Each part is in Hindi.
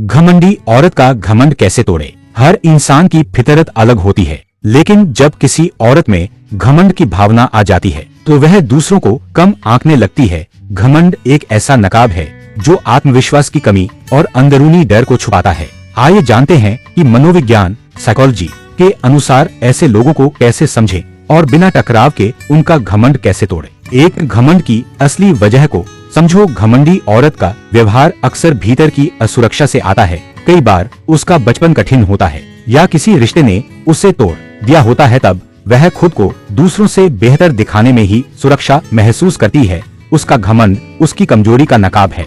घमंडी औरत का घमंड कैसे तोड़े। हर इंसान की फितरत अलग होती है, लेकिन जब किसी औरत में घमंड की भावना आ जाती है तो वह दूसरों को कम आंकने लगती है। घमंड एक ऐसा नकाब है जो आत्मविश्वास की कमी और अंदरूनी डर को छुपाता है। आइए जानते हैं कि मनोविज्ञान साइकोलॉजी के अनुसार ऐसे लोगों को कैसे समझें और बिना टकराव के उनका घमंड कैसे तोड़े। एक घमंड की असली वजह को समझो। घमंडी औरत का व्यवहार अक्सर भीतर की असुरक्षा से आता है। कई बार उसका बचपन कठिन होता है या किसी रिश्ते ने उसे तोड़ दिया होता है, तब वह खुद को दूसरों से बेहतर दिखाने में ही सुरक्षा महसूस करती है। उसका घमंड उसकी कमजोरी का नकाब है।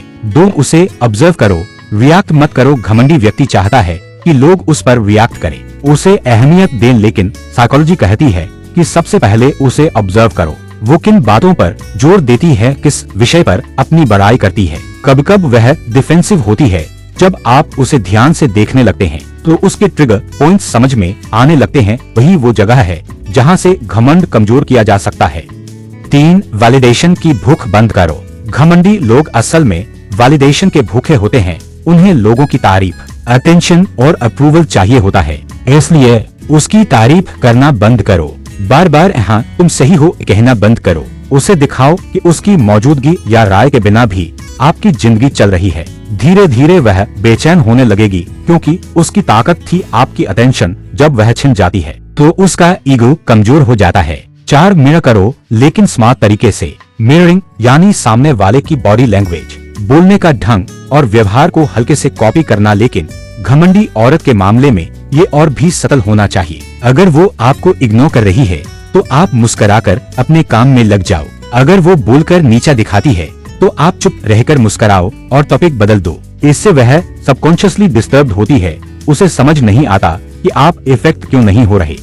उसे ऑब्जर्व करो, रिएक्ट मत करो। घमंडी व्यक्ति चाहता है कि लोग उस पर रिएक्ट करें, उसे अहमियत दें, लेकिन साइकोलॉजी कहती है कि सबसे पहले उसे ऑब्जर्व करो। वो किन बातों पर जोर देती है, किस विषय पर अपनी बड़ाई करती है। कब कब वह डिफेंसिव होती है। जब आप उसे ध्यान से देखने लगते हैं तो उसके ट्रिगर पॉइंट्स समझ में आने लगते हैं। वही वो जगह है जहां से घमंड कमजोर किया जा सकता है। 3. वैलिडेशन की भूख बंद करो। घमंडी लोग असल में वैलिडेशन के भूखे होते हैं। उन्हें लोगों की तारीफ, अटेंशन और अप्रूवल चाहिए होता है, इसलिए उसकी तारीफ करना बंद करो। बार बार हाँ तुम सही हो कहना बंद करो। उसे दिखाओ कि उसकी मौजूदगी या राय के बिना भी आपकी जिंदगी चल रही है। धीरे धीरे वह बेचैन होने लगेगी, क्योंकि उसकी ताकत थी आपकी अटेंशन। जब वह छिन जाती है तो उसका ईगो कमजोर हो जाता है। 4. मिरर करो, लेकिन स्मार्ट तरीके से। मिररिंग यानी सामने वाले की बॉडी लैंग्वेज, बोलने का ढंग और व्यवहार को हल्के से कॉपी करना, लेकिन घमंडी औरत के मामले में ये और भी सतल होना चाहिए। अगर वो आपको इग्नोर कर रही है तो आप मुस्कुराकर अपने काम में लग जाओ। अगर वो बोलकर नीचा दिखाती है तो आप चुप रहकर मुस्कुराओ और टॉपिक बदल दो। इससे वह सबकॉन्शियसली डिस्टर्ब होती है। उसे समझ नहीं आता कि आप इफेक्ट क्यों नहीं हो रहे।